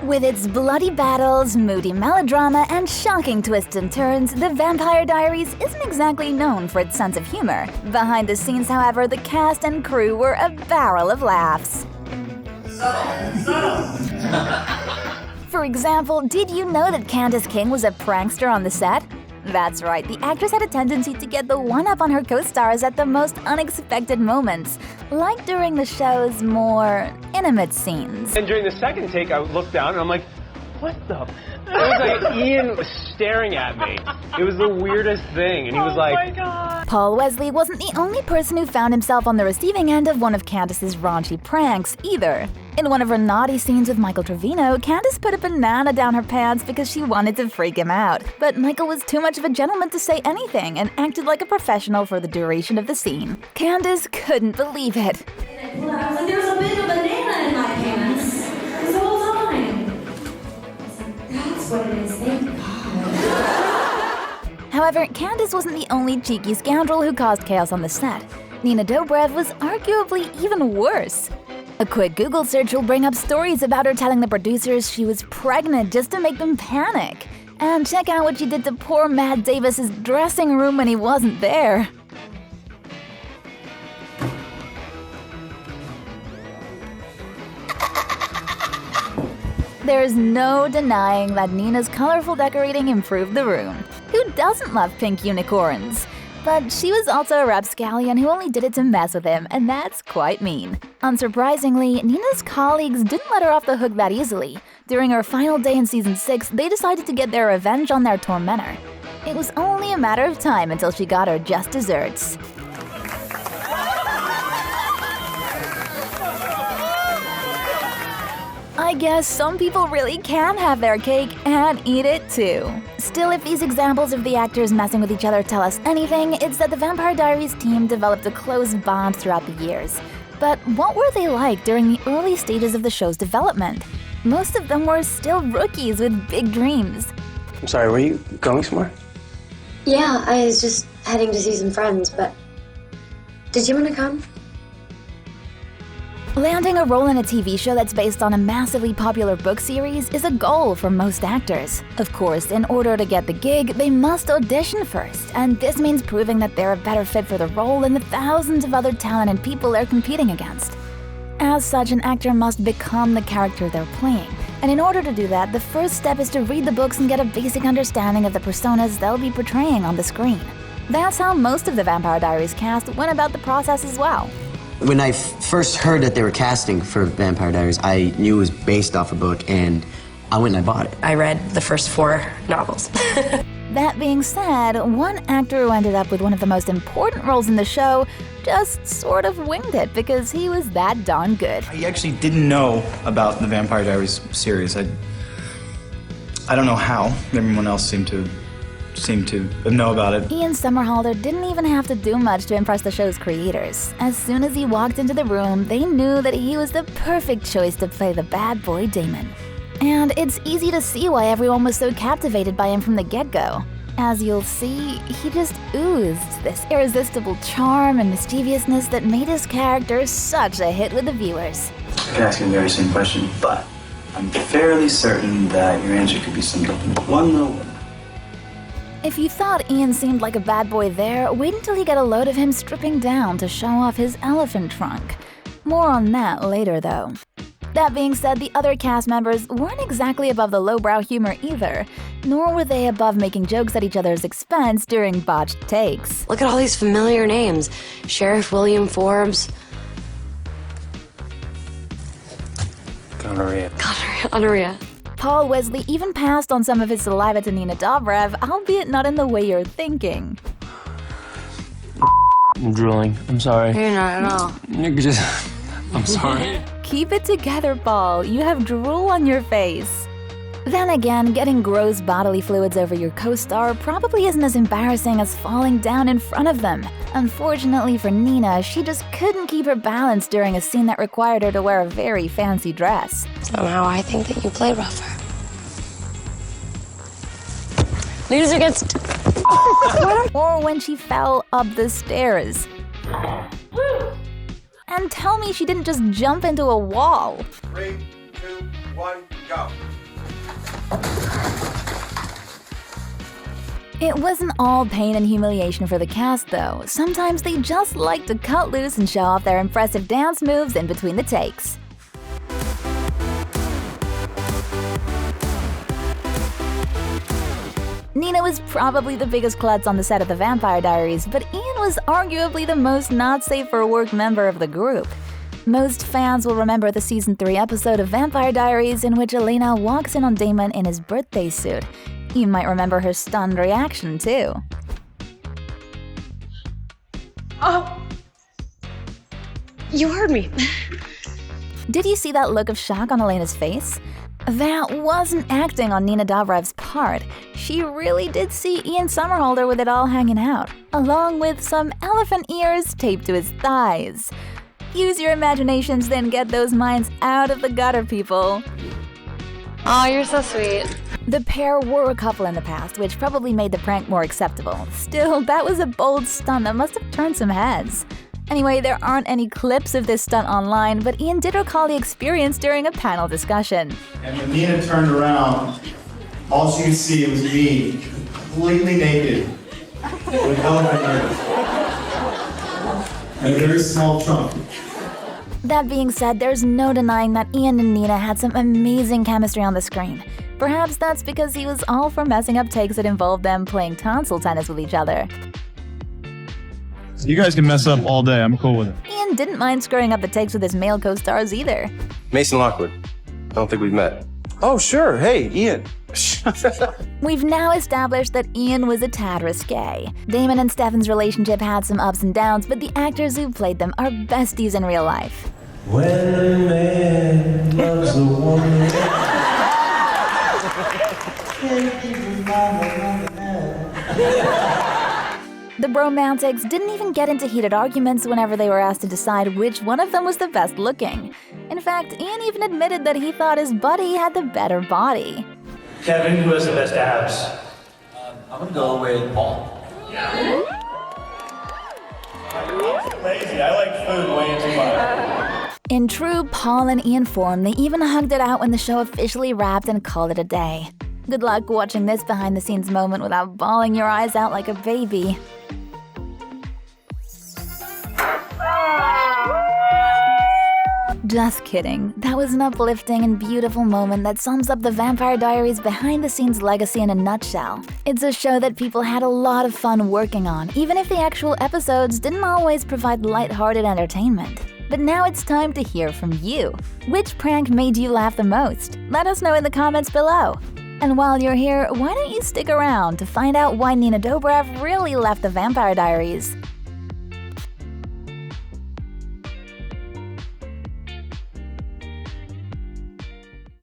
With its bloody battles, moody melodrama, and shocking twists and turns, The Vampire Diaries isn't exactly known for its sense of humor. Behind the scenes, however, the cast and crew were a barrel of laughs. For example, did you know that Candace King was a prankster on the set? That's right, the actress had a tendency to get the one-up on her co-stars at the most unexpected moments, like during the show's more intimate scenes. And during the second take, I looked down and I'm like, what the? It was like Ian was staring at me. It was the weirdest thing, and he was like, oh my God. Paul Wesley wasn't the only person who found himself on the receiving end of one of Candace's raunchy pranks, either. In one of her naughty scenes with Michael Trevino, Candace put a banana down her pants because she wanted to freak him out. But Michael was too much of a gentleman to say anything and acted like a professional for the duration of the scene. Candace couldn't believe it. I was like, there was a big banana in my pants this whole time. That's what it is, thank God. However, Candace wasn't the only cheeky scoundrel who caused chaos on the set. Nina Dobrev was arguably even worse. A quick Google search will bring up stories about her telling the producers she was pregnant just to make them panic. And check out what she did to poor Matt Davis's dressing room when he wasn't there. There's no denying that Nina's colorful decorating improved the room. Who doesn't love pink unicorns? But she was also a rapscallion who only did it to mess with him, and that's quite mean. Unsurprisingly, Nina's colleagues didn't let her off the hook that easily. During her final day in season 6, they decided to get their revenge on their tormentor. It was only a matter of time until she got her just desserts. I guess some people really can have their cake and eat it too. Still, if these examples of the actors messing with each other tell us anything, it's that the Vampire Diaries team developed a close bond throughout the years. But what were they like during the early stages of the show's development? Most of them were still rookies with big dreams. I'm sorry, were you going somewhere? Yeah, I was just heading to see some friends, but did you want to come? Landing a role in a TV show that's based on a massively popular book series is a goal for most actors. Of course, in order to get the gig, they must audition first, and this means proving that they're a better fit for the role than the thousands of other talented people they're competing against. As such, an actor must become the character they're playing, and in order to do that, the first step is to read the books and get a basic understanding of the personas they'll be portraying on the screen. That's how most of the Vampire Diaries cast went about the process as well. When I first heard that they were casting for Vampire Diaries, I knew it was based off a book, and I went and I bought it. I read the first 4 novels. That being said, one actor who ended up with one of the most important roles in the show just sort of winged it because he was that darn good. I actually didn't know about the Vampire Diaries series. I don't know how. Everyone else seemed to know about it. Ian Somerhalder didn't even have to do much to impress the show's creators. As soon as he walked into the room, they knew that he was the perfect choice to play the bad boy Damon. And it's easy to see why everyone was so captivated by him from the get-go. As you'll see, he just oozed this irresistible charm and mischievousness that made his character such a hit with the viewers. I could ask you the very same question, but I'm fairly certain that your answer could be summed up in one little word. If you thought Ian seemed like a bad boy there, wait until you get a load of him stripping down to show off his elephant trunk. More on that later, though. That being said, the other cast members weren't exactly above the lowbrow humor either, nor were they above making jokes at each other's expense during botched takes. Look at all these familiar names. Sheriff William Forbes. Gonorrhea. Paul Wesley even passed on some of his saliva to Nina Dobrev, albeit not in the way you're thinking. I'm drooling. I'm sorry. You're not at all. I'm sorry. Keep it together, Paul. You have drool on your face. Then again, getting gross bodily fluids over your co-star probably isn't as embarrassing as falling down in front of them. Unfortunately for Nina, she just couldn't keep her balance during a scene that required her to wear a very fancy dress. Somehow I think that you play rougher. Leaders against... Or when she fell up the stairs. And tell me she didn't just jump into a wall. 3, 2, 1, go. Go. It wasn't all pain and humiliation for the cast, though. Sometimes they just like to cut loose and show off their impressive dance moves in between the takes. Nina was probably the biggest klutz on the set of The Vampire Diaries, but Ian was arguably the most not safe for work member of the group. Most fans will remember the Season 3 episode of Vampire Diaries in which Elena walks in on Damon in his birthday suit. You might remember her stunned reaction, too. Oh! You heard me. Did you see that look of shock on Elena's face? That wasn't acting on Nina Dobrev's part. She really did see Ian Somerhalder with it all hanging out, along with some elephant ears taped to his thighs. Use your imaginations, then get those minds out of the gutter, people. Oh, you're so sweet. The pair were a couple in the past, which probably made the prank more acceptable. Still, that was a bold stunt that must have turned some heads. Anyway, there aren't any clips of this stunt online, but Ian did recall the experience during a panel discussion. And when Nina turned around, all she could see was me, completely naked, with elephant ears, and a very small trunk. That being said, there's no denying that Ian and Nina had some amazing chemistry on the screen. Perhaps that's because he was all for messing up takes that involved them playing tonsil tennis with each other. You guys can mess up all day, I'm cool with it. Ian didn't mind screwing up the takes with his male co-stars either. Mason Lockwood. I don't think we've met. Oh, sure. Hey, Ian. We've now established that Ian was a tad risque. Damon and Stefan's relationship had some ups and downs, but the actors who played them are besties in real life. When a man loves a woman, The bromantics didn't even get into heated arguments whenever they were asked to decide which one of them was the best looking. In fact, Ian even admitted that he thought his buddy had the better body. Kevin, who has the best abs? I'm gonna go with Paul. Lazy, I like food way too much. In true Paul and Ian form, they even hugged it out when the show officially wrapped and called it a day. Good luck watching this behind-the-scenes moment without bawling your eyes out like a baby. Just kidding. That was an uplifting and beautiful moment that sums up the Vampire Diaries behind-the-scenes legacy in a nutshell. It's a show that people had a lot of fun working on, even if the actual episodes didn't always provide lighthearted entertainment. But now it's time to hear from you. Which prank made you laugh the most? Let us know in the comments below. And while you're here, why don't you stick around to find out why Nina Dobrev really left the Vampire Diaries?